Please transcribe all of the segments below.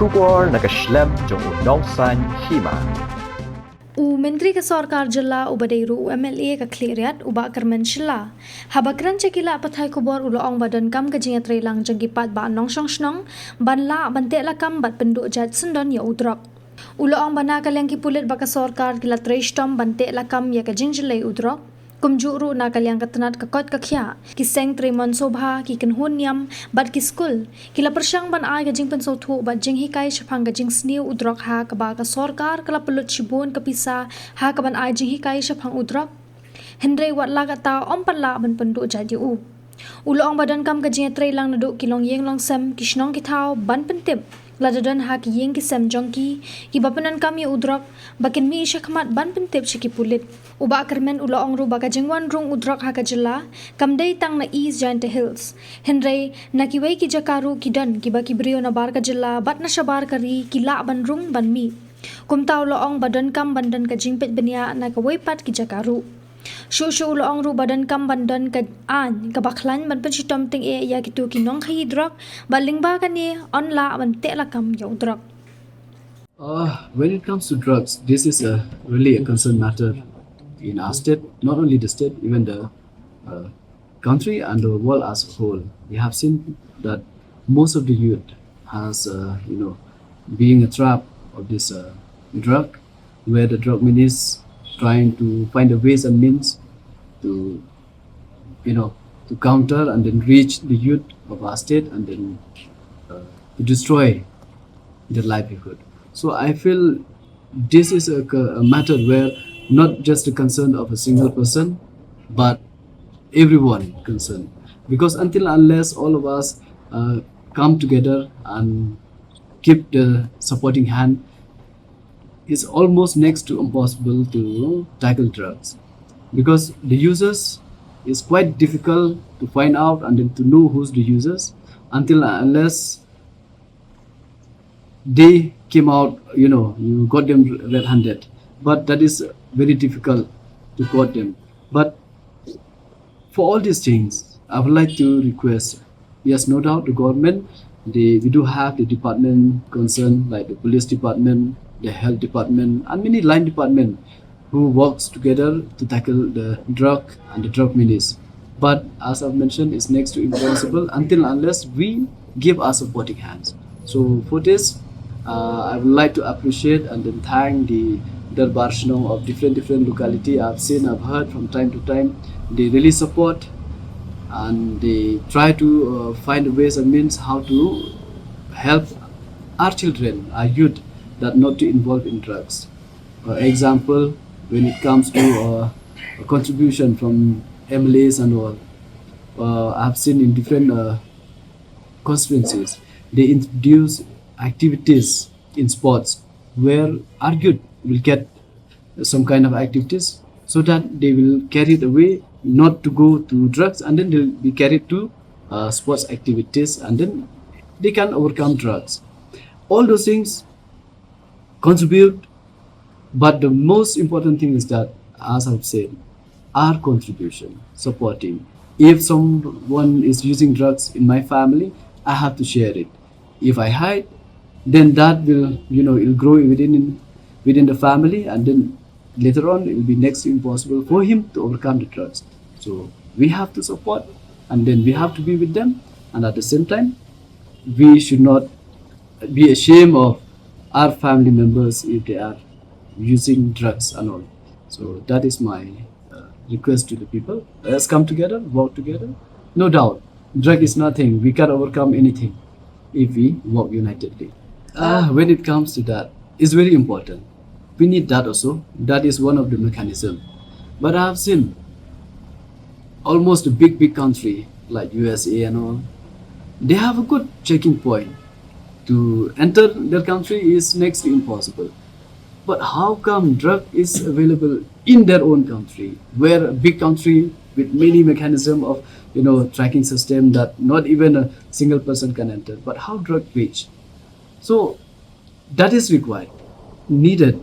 Shubor nakaslem jong unongsan Hima. Menteri ke Sarkar Jilla Ubadeiru MLA ke Kliriat Uba Kyrmen Shilla. Habakran cekila pathai kubor uloong badan kam ke Jingïatreilang jengkipat ba nong song snong ban la bantek la kam bat Pynduhjait sendon ya Drok. Uloong bana kalyang kipulit ba ke Sarkar kila treshtom bantek la kam ya ke Jingjalai Drok. Kumjuru na kalyang katanat kakot kakya kiseng trimon sobha ki Kynhun yam bat ki skul kila persyang ban ai gajing pensothu bat jing hikai shapang gajing sniu Drok ha kaba ka Sarkar kala pelut shibun kapisa ha kaban ai jing hikai shapang Drok Kynrei wat la kata ompat la ban Pynduhjait u uloong badan kam Jingïatreilang naduk kilong yeng long sem kishnong kitau ban pentip ladadan ha ki yeng ki sem jongki ki bapanan kam yu Drok bakin mi shakmat ban pentip shiki pulit uba Kyrmen uloong ru baka jingwan rung Drok ha ka jilla kamdei tang na east giant hills Kynrei na kiwei ki jakaru ki dan ki baki brio na bar ka jilla bat na shabar kari ki la ban rung ban mi kumtau loong badan kam bandan ka jingpet benia na ka weipat ki jakaru Shushu uloong ru badan kam bandan ka an ka baklan ban pensitom ting e ya kitu kinong khai Drok baling ba kani on la ban te la kam yo Drok. When it comes to drugs, this is really a concern matter in our state, not only the state, even the country and the world as a whole. We have seen that most of the youth has, being a trap of this drug, where the drug minister trying to find the ways and means to counter and then reach the youth of our state and then to destroy their livelihood. So I feel this is a matter where not just a concern of a single person, but everyone concerned. Because until unless all of us come together and keep the supporting hand, it's almost next to impossible to tackle drugs. Because the users is quite difficult to find out and then to know who's the users until unless they came out, you got them red-handed. But that is very difficult to got them. But for all these things, I would like to request, yes, no doubt the government, we do have the department concerned, like the police department, the health department, and many line department who works together to tackle the drug and the drug menace. But as I've mentioned, it's next to impossible until unless we give our supporting hands. So for this, I would like to appreciate and then thank the Darbar Shnong of different locality. I've seen, I've heard from time to time, they really support and they try to find ways and means how to help our children, our youth, that not to involve in drugs. For example, when it comes to a contribution from MLAs and all, I've seen in different constituencies, they introduce activities in sports where our youth will get some kind of activities so that they will carry it away not to go to drugs and then they'll be carried to sports activities and then they can overcome drugs. All those things contribute, but the most important thing is that, as I've said, our contribution, supporting. If someone is using drugs in my family, I have to share it. If I hide, then that will, it'll grow within the family, and then later on it will be next to impossible for him to overcome the drugs. So we have to support, and then we have to be with them, and at the same time, we should not be ashamed of our family members if they are using drugs and all. So that is my request to the people. Let's come together, work together. No doubt, drug is nothing. We can overcome anything if we work unitedly. When it comes to that, it's very important. We need that also. That is one of the mechanisms. But I have seen almost a big country like USA and all, they have a good checking point. To enter their country is next to impossible. But how come drug is available in their own country, where a big country with many mechanism of tracking system that not even a single person can enter? But how drug reach? So that is required, needed,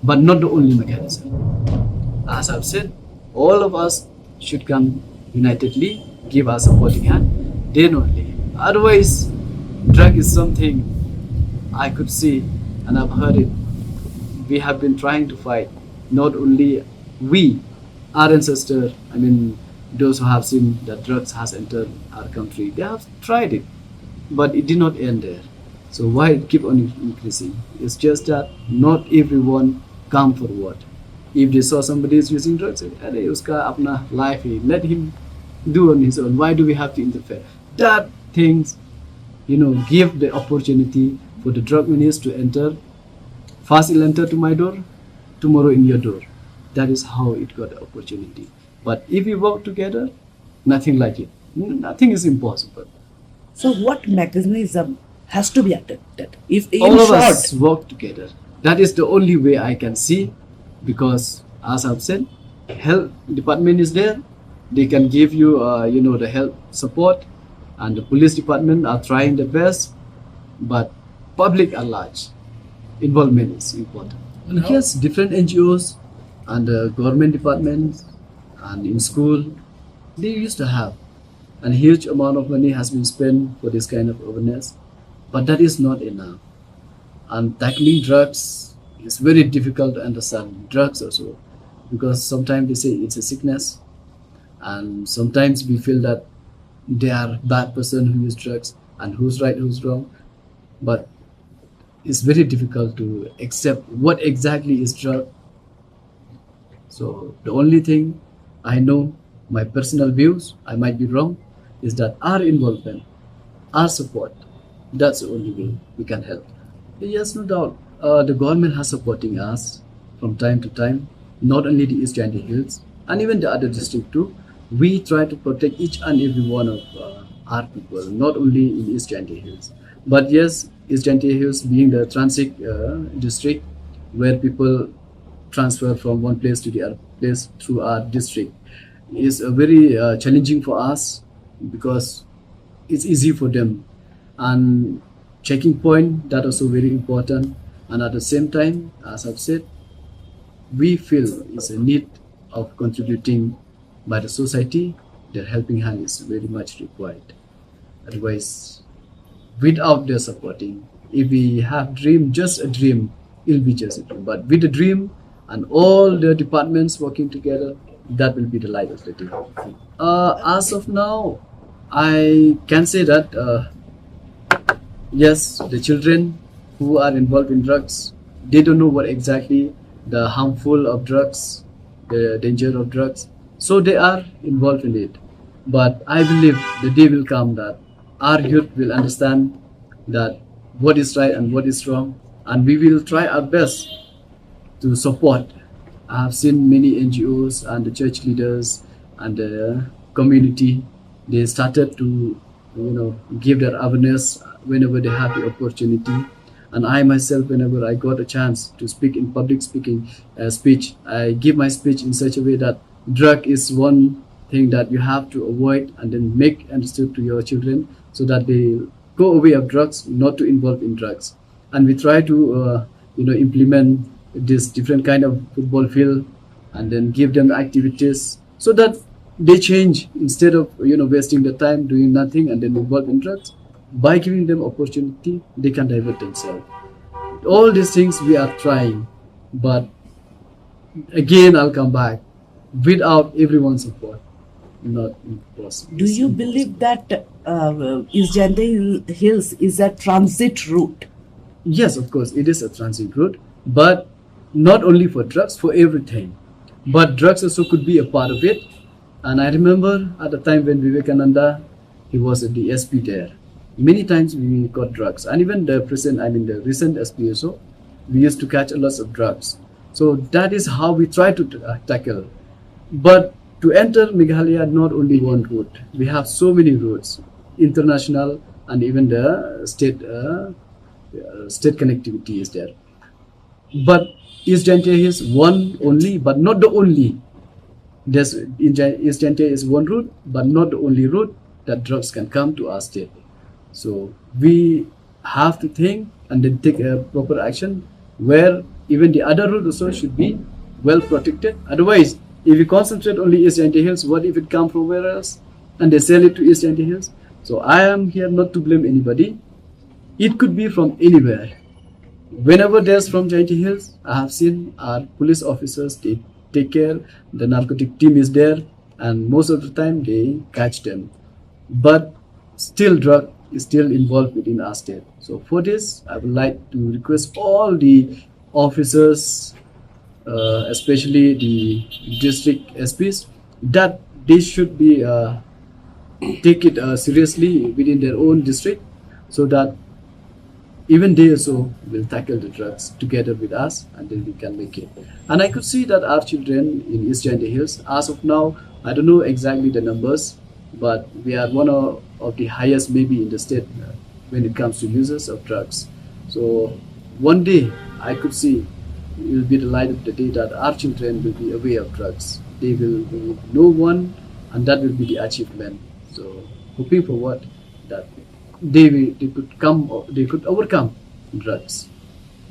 but not the only mechanism. As I've said, all of us should come unitedly, give our supporting hand, then only. Otherwise, drug is something I could see and I've heard it. We have been trying to fight. Not only we, our ancestors, I mean, those who have seen that drugs has entered our country, they have tried it, but it did not end there. So why it keep on increasing? It's just that not everyone come forward. If they saw somebody is using drugs, "Arey, uska apna life hai, let him do on his own. Why do we have to interfere?" That things, give the opportunity for the drug minister to enter. First he'll enter to my door, tomorrow in your door. That is how it got the opportunity. But if we work together, nothing like it. Nothing is impossible. So what mechanism has to be adopted? If in All of short, us work together. That is the only way I can see, because as I've said, health department is there. They can give you, the health support, and the police department are trying their best. But public at large, involvement is important. And yes, different NGOs and government departments and in school, they used to have. And a huge amount of money has been spent for this kind of awareness. But that is not enough. And tackling drugs is very difficult to understand. Drugs also. Because sometimes they say it's a sickness. And sometimes we feel that they are bad person who use drugs and who's right, who's wrong. But it's very difficult to accept what exactly is drug. So the only thing I know, my personal views, I might be wrong, is that our involvement, our support, that's the only way we can help. Yes, no doubt, the government has supporting us from time to time, not only the East Jingïatreilang Hills, and even the other district too. We try to protect each and every one of our people, not only in East Jingïatreilang Hills. But yes, East Jingïatreilang Hills being the transit district where people transfer from one place to the other place through our district is very challenging for us, because it's easy for them. And checking point, that also very important. And at the same time, as I've said, we feel it's a need of contributing by the society. Their helping hand is very much required. Otherwise, without their supporting, if we have dream, just a dream, it'll be just a dream. But with the dream and all the departments working together, that will be the light of the day. As of now, I can say that yes, the children who are involved in drugs, they don't know what exactly the harmful of drugs, the danger of drugs. So they are involved in it. But I believe the day will come that our youth will understand that what is right and what is wrong, and we will try our best to support. I have seen many NGOs and the church leaders and the community, they started to give their awareness whenever they have the opportunity. And I myself, whenever I got a chance to speak in public speech, I give my speech in such a way that drug is one thing that you have to avoid, and then make understood to your children so that they go away of drugs, not to involve in drugs. And we try to implement this different kind of football field, and then give them activities so that they change, instead of wasting the time doing nothing and then involve in drugs. By giving them opportunity, they can divert themselves. All these things we are trying, but again I'll come back, without everyone's support, not impossible. do you believe that East Jingïatreilang Hills is a transit route? Yes, of course, it is a transit route, but not only for drugs, for everything. But drugs also could be a part of it. And I remember at the time when Vivekananda, he was a DSP there. Many times we got drugs, and even the recent SP also, we used to catch a lot of drugs. So that is how we try to tackle. But to enter Meghalaya, not only one route. We have so many routes, international and even the state connectivity is there. But East Jingïatreilang is one only, but not the only. East Jingïatreilang is one route, but not the only route that drugs can come to our state. So we have to think and then take a proper action, where even the other route also should be well protected. Otherwise, if we concentrate only East Jingïatreilang Hills, what if it comes from where else and they sell it to East Jingïatreilang Hills? So I am here not to blame anybody. It could be from anywhere. Whenever there's from Jainti Hills, I have seen our police officers, they take care, the narcotic team is there, and most of the time they catch them. But still drug is still involved within our state. So for this, I would like to request all the officers, especially the district SPs, that they should be take it seriously within their own district, so that even they also will tackle the drugs together with us, and then we can make it. And I could see that our children in East Jainti Hills, as of now, I don't know exactly the numbers, but we are one of the highest maybe in the state when it comes to users of drugs. So one day I could see, it will be the light of the day that our children will be aware of drugs. They will know one, and that will be the achievement. So hoping for what, that they could overcome drugs.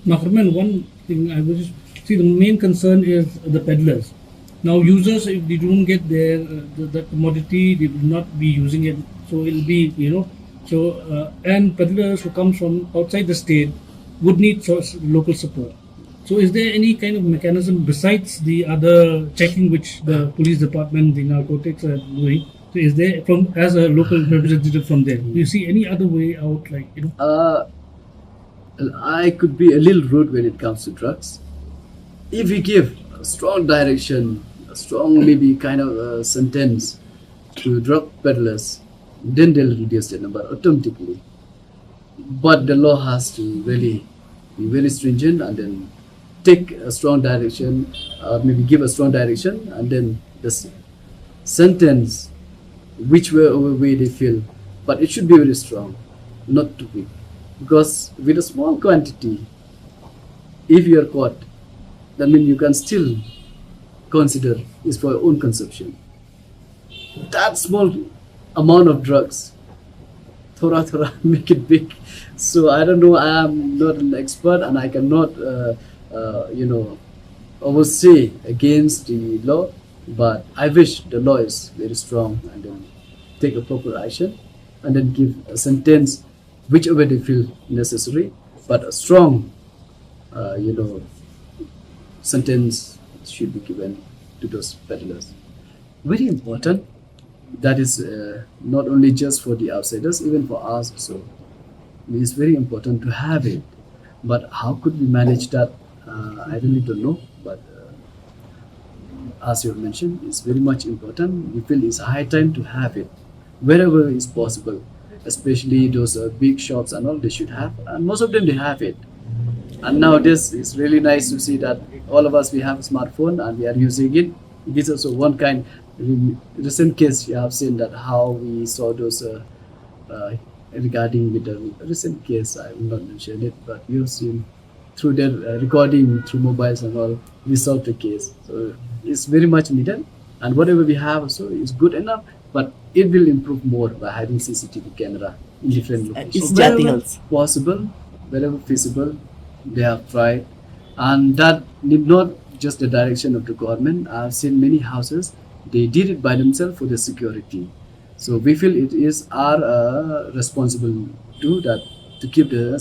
Now, Kyrmen, one thing I was just see, the main concern is the peddlers. Now, users, if they don't get the commodity, they will not be using it. So it'll be, and peddlers who come from outside the state would need local support. So is there any kind of mechanism besides the other checking which the police department, the narcotics are doing? So is there, from as a local representative from there, do you see any other way out, I could be a little rude when it comes to drugs. If we give a strong direction, a strong maybe kind of sentence to drug peddlers, then they'll reduce the number automatically. But the law has to really be very stringent, and then take a strong direction, maybe give a strong direction, and then the sentence whichever way they feel. But it should be very strong, not too big. Because with a small quantity, if you are caught, that means you can still consider is for your own consumption. That small amount of drugs, thora make it big. So I don't know, I am not an expert, and I cannot oversee against the law, but I wish the law is very strong, and then take a proper action, and then give a sentence whichever they feel necessary, but a strong sentence should be given to those peddlers. Very important. That is not only just for the outsiders, even for us also. It's very important to have it. But how could we manage that? I really don't know. But as you mentioned, it's very much important. We feel it's high time to have it wherever is possible. Especially those big shops and all, they should have. And most of them, they have it. And nowadays, it's really nice to see that all of us, we have a smartphone and we are using it. This is also one kind, recent case you have seen that how we saw those regarding with the recent case, I will not mention it, but you've seen through their recording through mobiles and all, we solved the case. So it's very much needed, and whatever we have also is good enough, but it will improve more by having CCTV camera in different locations. Wherever possible, wherever feasible, they have tried, and that need not just the direction of the government. I've seen many houses, they did it by themselves for the security. So we feel it is our responsible to keep the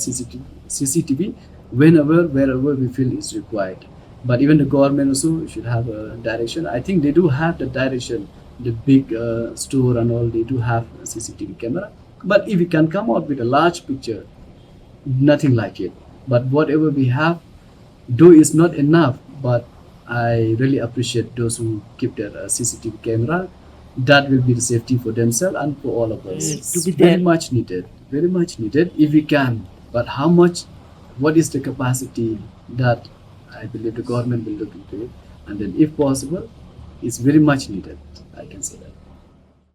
CCTV whenever, wherever we feel is required. But even the government also should have a direction. I think they do have the direction. The big store and all, they do have a CCTV camera. But if we can come out with a large picture, nothing like it. But whatever we have, though is not enough, but I really appreciate those who keep their CCTV camera. That will be the safety for themselves and for all of us. To be very there. much needed if we can. But how much, what is the capacity, that I believe the government will look into it. And then if possible, it's very much needed. I can say that.